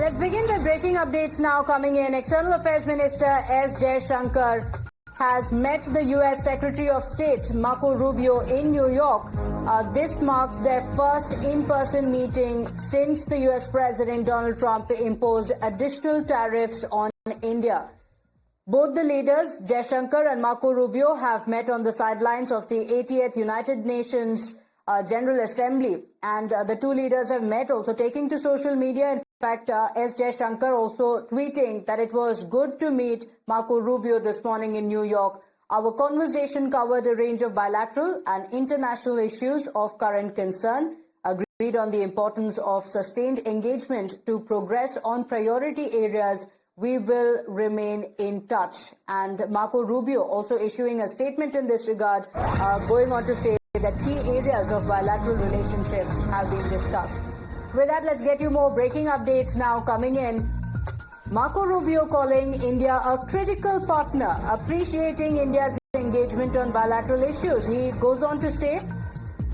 Let's begin with breaking updates now coming in. External Affairs Minister S. Jaishankar has met the U.S. Secretary of State Marco Rubio in New York. This marks their first in-person meeting since the U.S. President Donald Trump imposed additional tariffs on India. Both the leaders, Jaishankar and Marco Rubio, have met on the sidelines of the 80th United Nations General Assembly, and the two leaders have met, also taking to social media. In fact, S. Jaishankar also tweeting that it was good to meet Marco Rubio this morning in New York. Our conversation covered a range of bilateral and international issues of current concern, agreed on the importance of sustained engagement to progress on priority areas. We will remain in touch. And Marco Rubio also issuing a statement in this regard, going on to say that key areas of bilateral relationship have been discussed. With that, let's get you more breaking updates now coming in. Marco Rubio calling India a critical partner, appreciating India's engagement on bilateral issues. He goes on to say,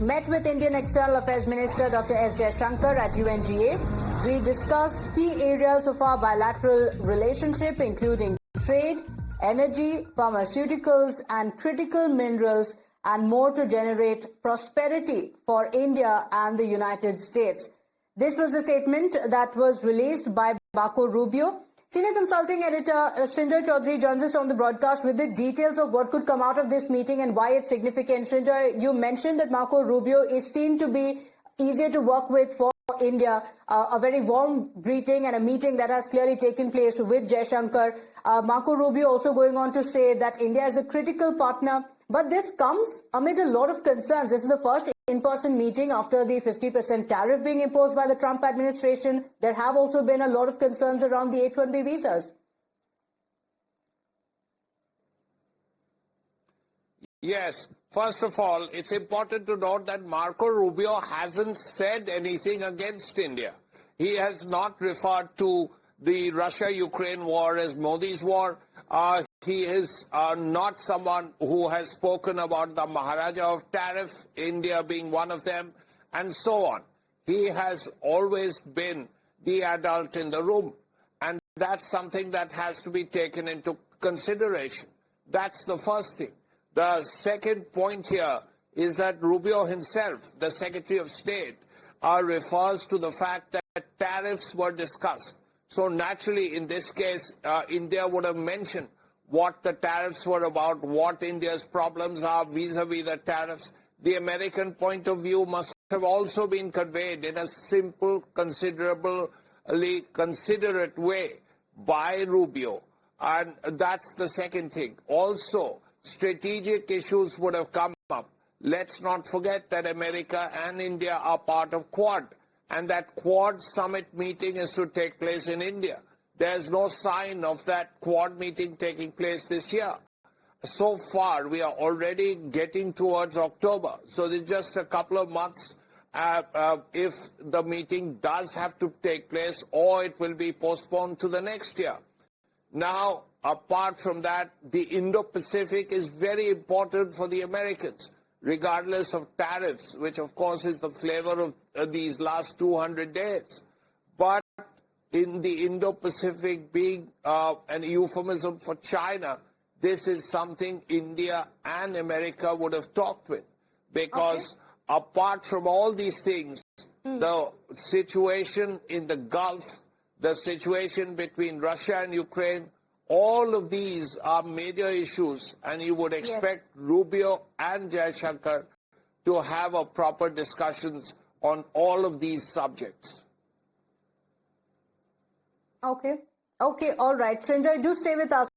met with Indian External Affairs Minister Dr. S. Jaishankar at UNGA. We discussed key areas of our bilateral relationship, including trade, energy, pharmaceuticals, and critical minerals, and more to generate prosperity for India and the United States. This was a statement that was released by Marco Rubio. Senior Consulting Editor Srinjoy Chaudhary joins us on the broadcast with the details of what could come out of this meeting and why it's significant. Srinjoy, you mentioned that Marco Rubio is seen to be easier to work with for India. A very warm greeting and a meeting that has clearly taken place with Jaishankar. Marco Rubio also going on to say that India is a critical partner. But this comes amid a lot of concerns. This is the first in-person meeting after the 50% tariff being imposed by the Trump administration. There have also been a lot of concerns around the H1B visas. Yes. First of all, it's important to note that Marco Rubio hasn't said anything against India. He has not referred to the Russia-Ukraine war as Modi's war. He is not someone who has spoken about the Maharaja of tariff, India being one of them, and so on. He has always been the adult in the room, and that's something that has to be taken into consideration. That's the first thing. The second point here is that Rubio himself, the Secretary of State, refers to the fact that tariffs were discussed. So naturally, in this case, India would have mentioned what the tariffs were about, what India's problems are vis-a-vis the tariffs. The American point of view must have also been conveyed in a simple, considerably considerate way by Rubio. And that's the second thing. Also, strategic issues would have come up. Let's not forget that America and India are part of Quad, and that Quad summit meeting is to take place in India. There's no sign of that Quad meeting taking place this year. So far, we are already getting towards October. So it's just a couple of months if the meeting does have to take place, or it will be postponed to the next year. Now, apart from that, the Indo-Pacific is very important for the Americans, regardless of tariffs, which of course is the flavor of these last 200 days. But in the Indo-Pacific being an euphemism for China, this is something India and America would have talked with. Because apart from all these things, the situation in the Gulf, the situation between Russia and Ukraine, all of these are major issues, and you would expect Rubio and Jaishankar to have a proper discussions on all of these subjects. Okay, all right. Srinjoy, do stay with us.